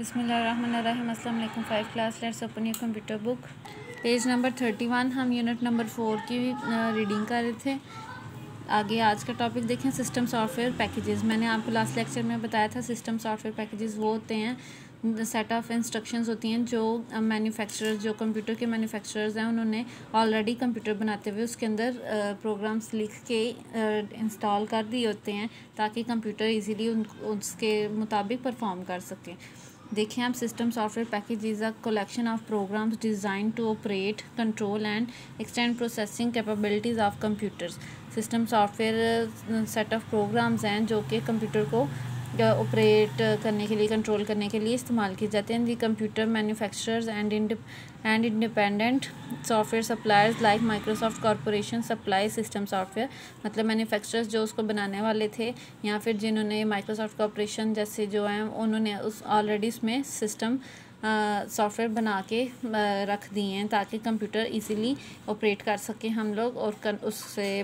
बिस्मिल्लाहिर्रहमानिर्रहीम। अस्सलाम वालेकुम। 5 class, let's open your computer book. Page number 31। हम यूनिट नंबर 4 की रीडिंग कर रहे थे। आगे आज का टॉपिक देखें, सिस्टम सॉफ्टवेयर पैकेजेस। मैंने आपको लास्ट लेक्चर में बताया था सिस्टम सॉफ्टवेयर पैकेजेस वो होते हैं सेट ऑफ इंस्ट्रक्शंस होती हैं जो मैन्युफैक्चरर्स, जो कंप्यूटर के मैन्युफैक्चरर्स हैं, उन्होंने ऑलरेडी कंप्यूटर बनाते हुए उसके अंदर प्रोग्राम्स लिख के इंस्टॉल कर दिए होते हैं ताकि कंप्यूटर इजीली उसके मुताबिक परफॉर्म कर सके। देखें आप, system software package is a collection of programs design to operate, control and extend processing capabilities of computers. System software set of programs हैं जो कि कंप्यूटर को ऑपरेट करने के लिए, कंट्रोल करने के लिए इस्तेमाल किए जाते हैं। The computer manufacturers and independent software suppliers like Microsoft corporation supply system software. मतलब मैन्युफैक्चरर्स जो उसको बनाने वाले थे या फिर जिन्होंने माइक्रोसॉफ्ट कॉरपोरेशन जैसे जो हैं उन्होंने उस ऑलरेडी उसमें सिस्टम सॉफ्टवेयर बना के रख दिए हैं ताकि कंप्यूटर इजीली ऑपरेट कर सकें हम लोग और उससे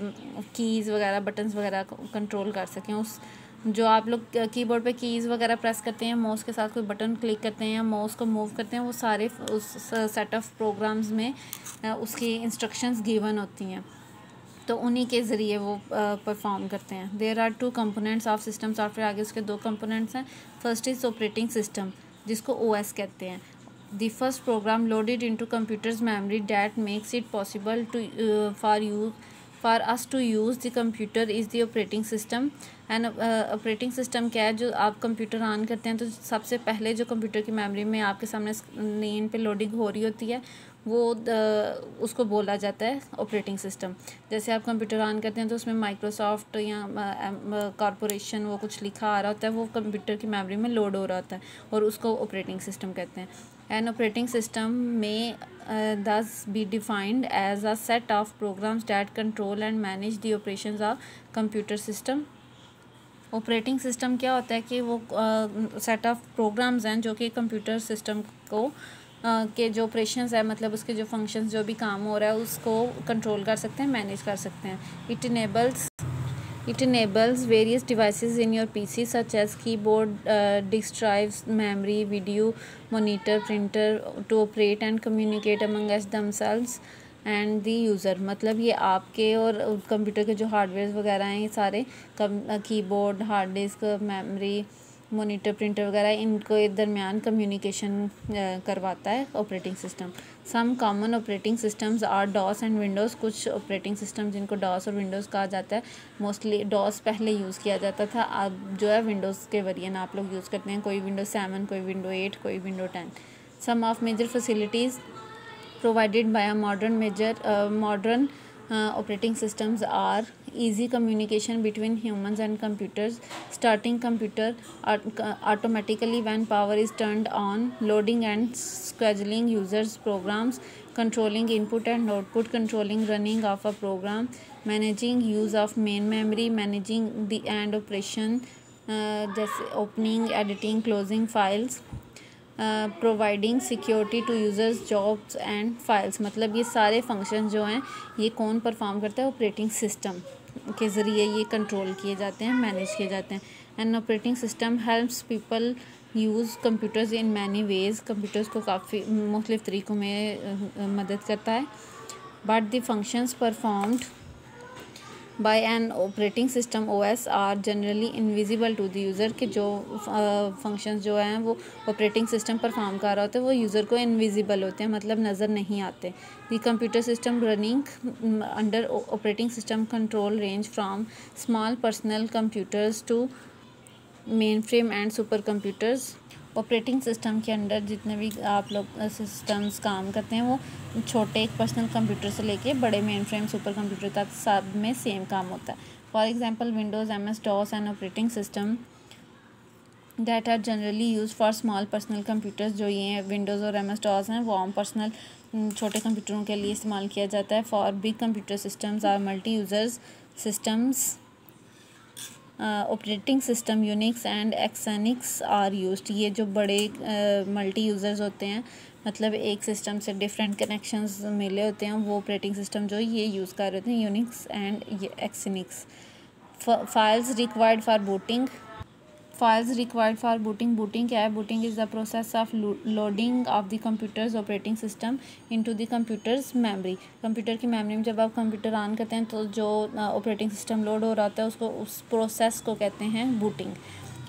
कीज़ वगैरह, बटन्स वगैरह कंट्रोल कर सकें। उस जो आप लोग कीबोर्ड पे कीज़ वगैरह प्रेस करते हैं, माउस के साथ कोई बटन क्लिक करते हैं या माउस को मूव करते हैं, वो सारे उस सेट ऑफ प्रोग्राम्स में उसकी इंस्ट्रक्शंस गिवन होती हैं, तो उन्हीं के ज़रिए वो परफॉर्म करते हैं। There are 2 components of system software. आगे उसके 2 कंपोनेंट्स हैं। फर्स्ट इज़ ऑपरेटिंग सिस्टम, जिसको OS कहते हैं। The first program loaded into computers memory that makes it possible to for us to use the computer is the operating system. And operating system क्या है? जो आप computer on करते हैं तो सबसे पहले जो कंप्यूटर की मेमोरी में आपके सामने स्क्रीन पे लोडिंग हो रही होती है वो उसको बोला जाता है ऑपरेटिंग सिस्टम। जैसे आप कंप्यूटर ऑन करते हैं तो उसमें माइक्रोसॉफ्ट या कॉरपोरेशन वो कुछ लिखा आ रहा होता है, वो कंप्यूटर की मेमोरी में लोड हो रहा होता है और उसको ऑपरेटिंग सिस्टम कहते हैं। एन ऑपरेटिंग सिस्टम में thus be defined as a set of programs that control and manage the operations of computer system। Operating system क्या होता है कि वो सेट ऑफ प्रोग्राम्स हैं जो कि कंप्यूटर सिस्टम को के जो ऑपरेशंस है, मतलब उसके जो फंक्शंस, जो भी काम हो रहा है उसको कंट्रोल कर सकते हैं, मैनेज कर सकते हैं। It enables various devices in your PC such as keyboard, disk drives, memory, video, monitor, printer to operate and communicate among themselves and the user। मतलब ये आपके और कंप्यूटर के जो हार्डवेयर वगैरह हैं, ये सारे keyboard, hard disk, memory, monitor, printer वगैरह, इनको दरमियान कम्युनिकेशन करवाता है operating system. Some common operating systems are DOS and Windows. कुछ ऑपरेटिंग सिस्टम जिनको डॉस और विंडोज़ कहा जाता है, मोस्टली डॉस पहले यूज़ किया जाता था, अब जो है विंडोज़ के वेरिएंट आप लोग यूज़ करते हैं। कोई विंडोज़ 7, कोई विंडो 8, कोई window 10। Some of major facilities provided by a modern operating systems are easy communication between humans and computers, starting computer automatically when power is turned on, loading and scheduling users programs, controlling input and output, controlling running of a program, managing use of main memory, managing the and operation जैसे opening, editing, closing files, providing security to users, jobs and files. मतलब ये सारे function जो हैं ये कौन perform करता है? ऑपरेटिंग सिस्टम के ज़रिए ये कंट्रोल किए जाते हैं, मैनेज किए जाते हैं। And operating system helps people use computers in many ways. Computers को काफ़ी मुख्तलिफ़ तरीक़ों में मदद करता है। But the functions performed by an operating system OS are generally invisible to the user। के जो फंक्शंस जो हैं वो ऑपरेटिंग सिस्टम परफॉर्म कर रहा होता है वो यूज़र को इनविजिबल होते हैं, मतलब नज़र नहीं आते। The computer system running under operating system control range from small personal computers to mainframe and supercomputers. Operating system के अंडर जितने भी आप लोग सिस्टम्स काम करते हैं वो छोटे एक पर्सनल कंप्यूटर से लेके बड़े मेन फ्रेम सुपर कंप्यूटर तक सब में सेम काम होता है। For example Windows, MS DOS and operating system that are generally use for small personal computers. जो ये विंडोज़ और MS DOS हैं वो आम पर्सनल छोटे कंप्यूटरों के लिए इस्तेमाल किया जाता है। For big computer systems are multi users systems operating system Unix and Xenix are used. ये जो बड़े मल्टी यूज़र्स होते हैं, मतलब एक सिस्टम से डिफरेंट कनेक्शंस मिले होते हैं, वो ऑपरेटिंग सिस्टम जो ये यूज़ कर रहे थे, Unix and Xenix. Files required for booting files required for booting. Booting क्या है? Booting is the process of loading of the computer's operating system into the computer's memory. Computer की memory में जब आप कंप्यूटर ऑन करते हैं तो जो ऑपरेटिंग सिस्टम लोड हो रहा होता है उसको, उस प्रोसेस को कहते हैं booting.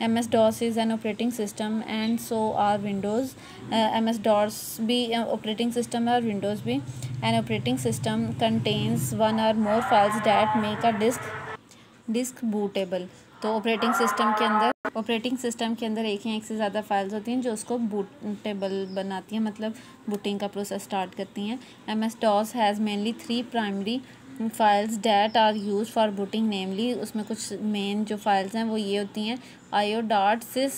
MS-DOS is an operating system and so are Windows. MS-DOS भी operating system है और Windows भी। An operating system contains one or more files that make a disk bootable। तो ऑपरेटिंग सिस्टम के अंदर एक या एक से ज़्यादा फाइल्स होती हैं जो उसको बूटेबल बनाती हैं, मतलब बूटिंग का प्रोसेस स्टार्ट करती हैं। MS-DOS has mainly 3 primary files that are use for booting, namely उसमें कुछ मेन जो फाइल्स हैं वो ये होती हैं IO.sys।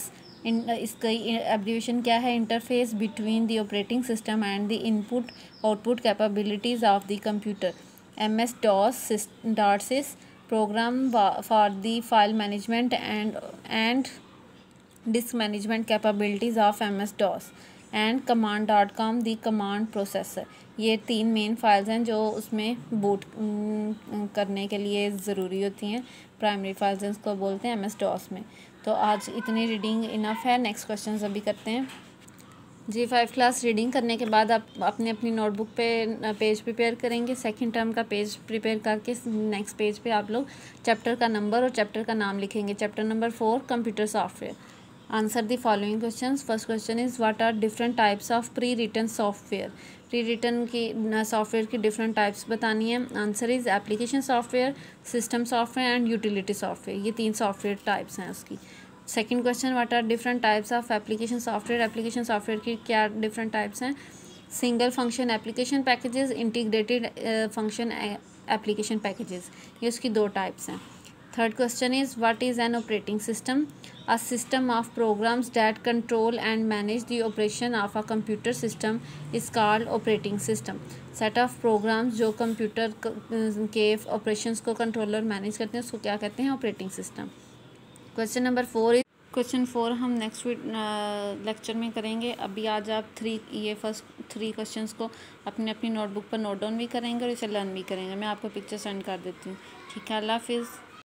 इसका एब्रीविएशन क्या है? Interface between the operating system and the input output capabilities of the computer. MS-DOS.sys program for the file management and disk management capabilities of MS-DOS and command.com the command processor। ये 3 main files हैं जो उसमें boot करने के लिए ज़रूरी होती हैं। प्राइमरी फाइल्स इसको बोलते हैं MS-DOS में। तो आज इतनी रीडिंग इनफ है। नेक्स्ट क्वेश्चन अभी करते हैं जी। 5 क्लास रीडिंग करने के बाद आप अपनी नोटबुक पे पेज प्रिपेयर करेंगे। सेकंड टर्म का पेज प्रिपेयर करके नेक्स्ट पेज पे आप लोग चैप्टर का नंबर और चैप्टर का नाम लिखेंगे। Chapter number 4 computer software. Answer the following questions. First question is what are different types of pre written software. Pre written की सॉफ्टवेयर की डिफरेंट टाइप्स बतानी है। Answer is application software, system software and utility software. ये 3 software types हैं उसकी। Second question, what are different types of application software. Application software की क्या different types हैं? Single function application packages, integrated function application packages, ये उसकी 2 types हैं। Third question is what is an operating system? A system of programs that control and manage the operation of a computer system is called operating system. Set of programs जो computer के operations को control और manage करते हैं उसको क्या कहते हैं? Operating system. क्वेश्चन नंबर 4 हम नेक्स्ट लेक्चर में करेंगे। अभी आज आप फर्स्ट 3 क्वेश्चंस को अपनी नोटबुक पर नोट डाउन भी करेंगे और इसे लर्न भी करेंगे। मैं आपको पिक्चर सेंड कर देती हूँ। ठीक है, अल्लाह हाफिज़।